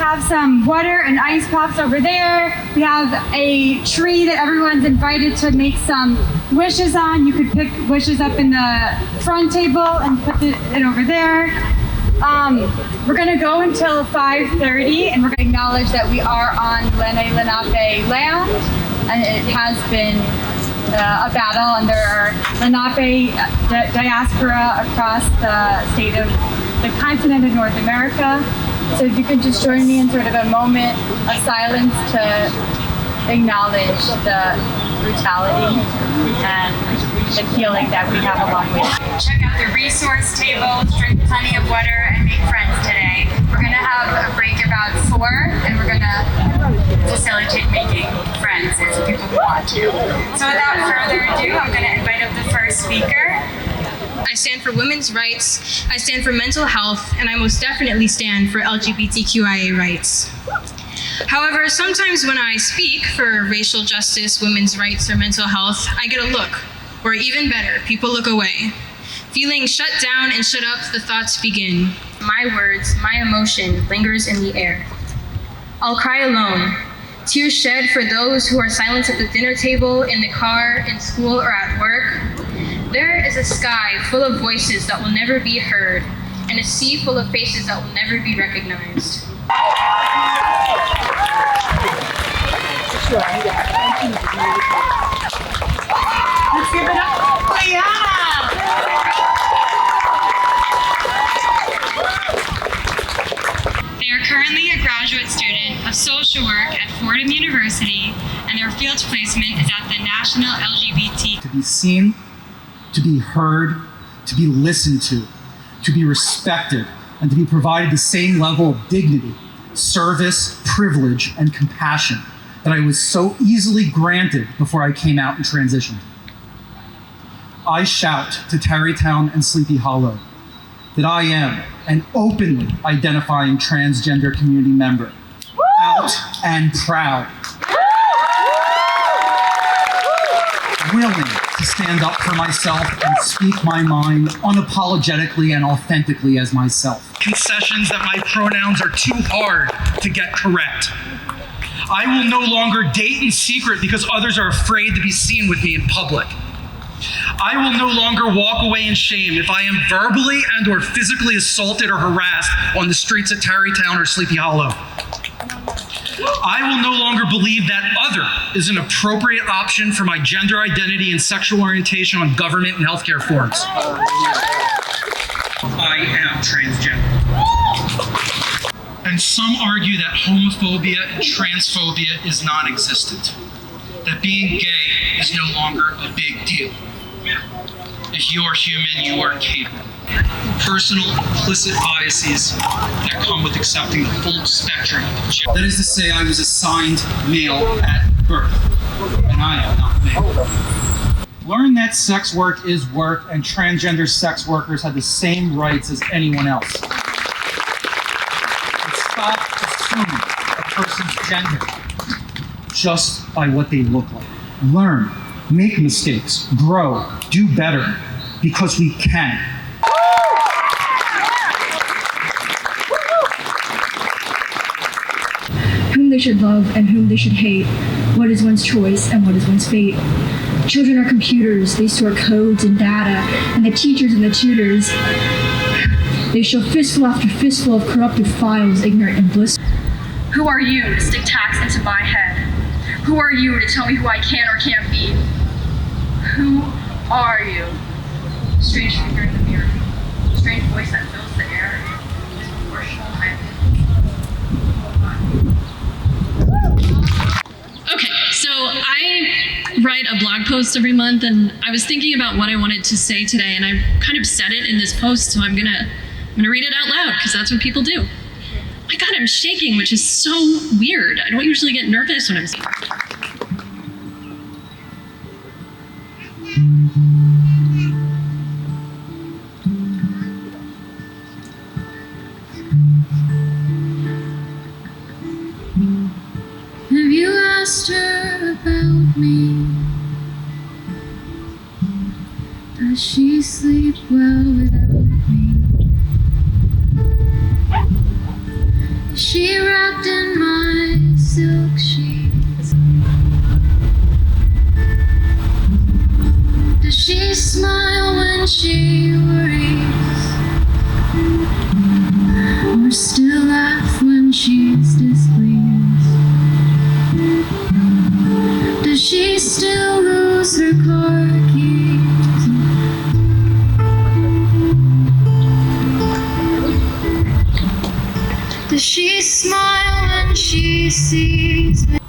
have some water and ice pops over there. We have a tree that everyone's invited to make some wishes on. You could pick wishes up in the front table and put it over there. We're gonna go until 5:30, and we're gonna acknowledge that we are on Lenape land, and it has been a battle under our Lenape diaspora across the state of the continent of North America. So if you could just join me in sort of a moment of silence to acknowledge the brutality and the healing that we have along with. Check out the resource table, drink plenty of water, and make friends today. We're gonna have a break about 4, and we're gonna facilitate making friends with people who want to. So without further ado, I'm gonna invite up the first speaker. I stand for women's rights, I stand for mental health, and I most definitely stand for LGBTQIA rights. However, sometimes when I speak for racial justice, women's rights, or mental health, I get a look, or even better, people look away. Feeling shut down and shut up, the thoughts begin. My words, my emotion lingers in the air. I'll cry alone, tears shed for those who are silenced at the dinner table, in the car, in school, or at work. There is a sky full of voices that will never be heard, and a sea full of faces that will never be recognized. Let's give it up. Oh, yeah! They are currently a graduate student of social work at Fordham University, and their field placement is at the National LGBT. To be seen, to be heard, to be listened to be respected, and to be provided the same level of dignity, service, privilege, and compassion that I was so easily granted before I came out and transitioned. I shout to Tarrytown and Sleepy Hollow that I am an openly identifying transgender community member, out and proud, willing to stand up for myself and speak my mind unapologetically and authentically as myself. Concessions that my pronouns are too hard to get correct. I will no longer date in secret because others are afraid to be seen with me in public. I will no longer walk away in shame if I am verbally and or physically assaulted or harassed on the streets of Tarrytown or Sleepy Hollow. I will no longer believe that other is an appropriate option for my gender identity and sexual orientation on government and healthcare forums. I am transgender. And some argue that homophobia and transphobia is non-existent, that being gay is no longer a big deal. If you are human, you are capable. Personal, implicit biases that come with accepting the full spectrum of gender. That is to say, I was assigned male at birth, and I am not male. Learn that sex work is work, and transgender sex workers have the same rights as anyone else. And stop assuming a person's gender just by what they look like. Learn, make mistakes, grow, do better, because we can. Whom they should love and whom they should hate, what is one's choice and what is one's fate. Children are computers, they store codes and data, and the teachers and the tutors, they shove fistful after fistful of corrupted files, ignorant and bliss. Who are you to stick tacks into my head? Who are you to tell me who I can or can't be? Who are you? Strange figure in the mirror, strange voice that fills the air, disproportional height. Okay, so I write a blog post every month, and I was thinking about what I wanted to say today, and I kind of said it in this post, so I'm gonna read it out loud, because that's what people do. My God, I'm shaking, which is so weird. I don't usually get nervous when I'm saying. Have you asked her about me? Does she sleep well without me? Is she wrapped wrapped in my silk sheets? Does she smile when she worries, or still laugh when she's displeased? Does she still lose her car keys? Does she smile when she sees me?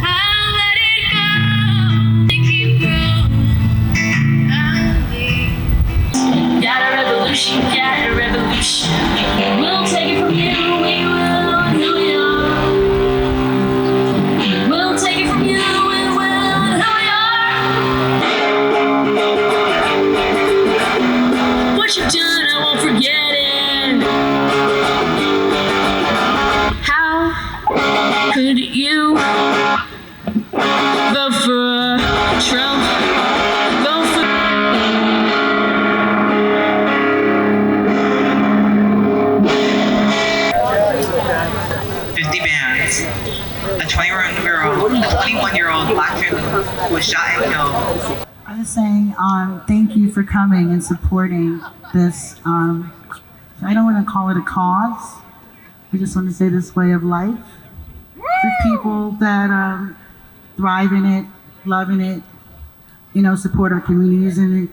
I'll let it go. Make it grow. I'll leave. Got a revolution, got a revolution. We'll take it from you, we will, and who we are. We'll take it from you, we will, and who we are. What you've done, I won't forget it. How could you vote for Trump? Vote for 50 bands, a 21-year-old black woman who was shot and killed. I was saying thank you for coming and supporting this. I don't want to call it a cause. We just want to say this way of life for people that thrive in it, love in it, support our communities in it.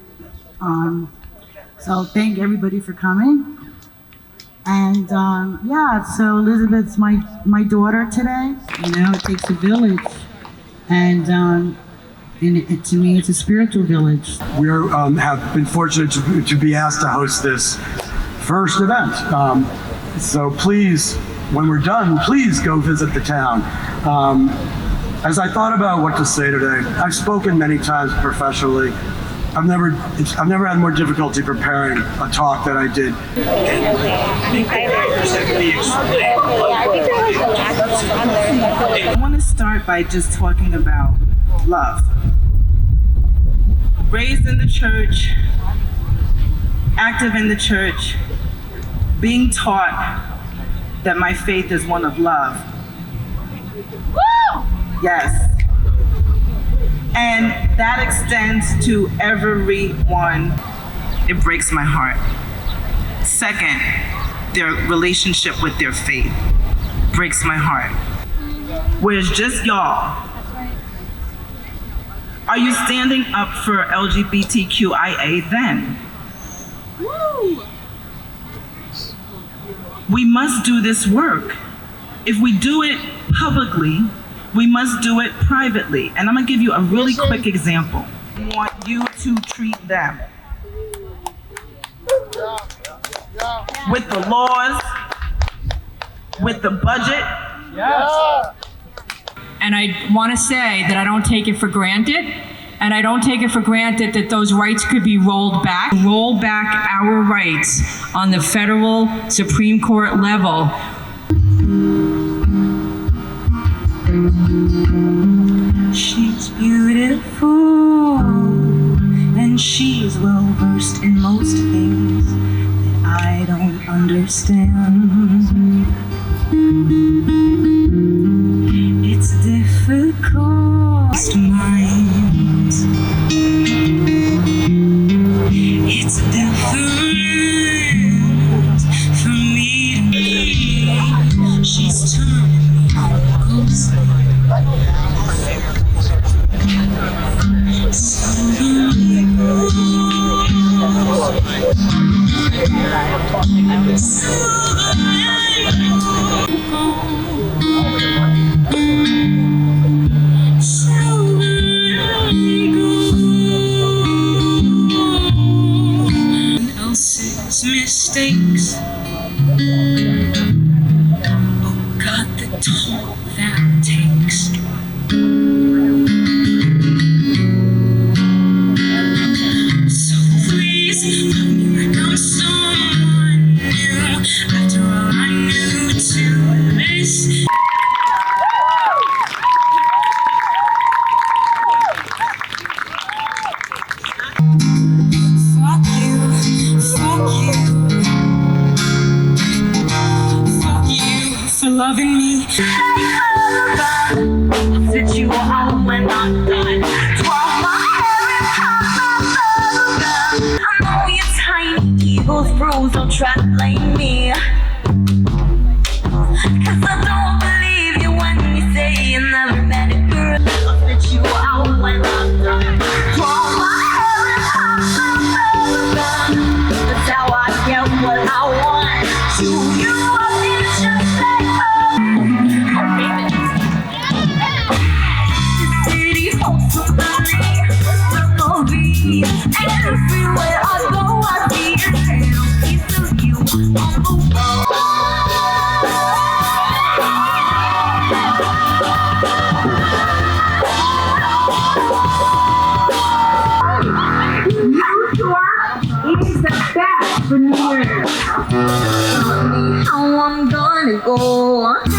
So thank everybody for coming. And so Elizabeth's my daughter today. It takes a village, and to me, it's a spiritual village. We have been fortunate to be asked to host this first event. So please, when we're done, please go visit the town. As I thought about what to say today, I've spoken many times professionally. I've never had more difficulty preparing a talk than I did. I want to start by just talking about love. Raised in the church, active in the church, being taught that my faith is one of love. Yes. And that extends to everyone. It breaks my heart. Second, their relationship with their faith breaks my heart. Whereas just y'all, are you standing up for LGBTQIA then? We must do this work. If we do it publicly, we must do it privately. And I'm gonna give you a really quick example. I want you to treat them with the laws, with the budget. And I want to say that I don't take it for granted. And I don't take it for granted that those rights could be rolled back. Roll back our rights on the federal Supreme Court level. She's beautiful, and she's well versed in most things that I don't understand. It's difficult to mind. It's different for me. She's turning me ghostly. go.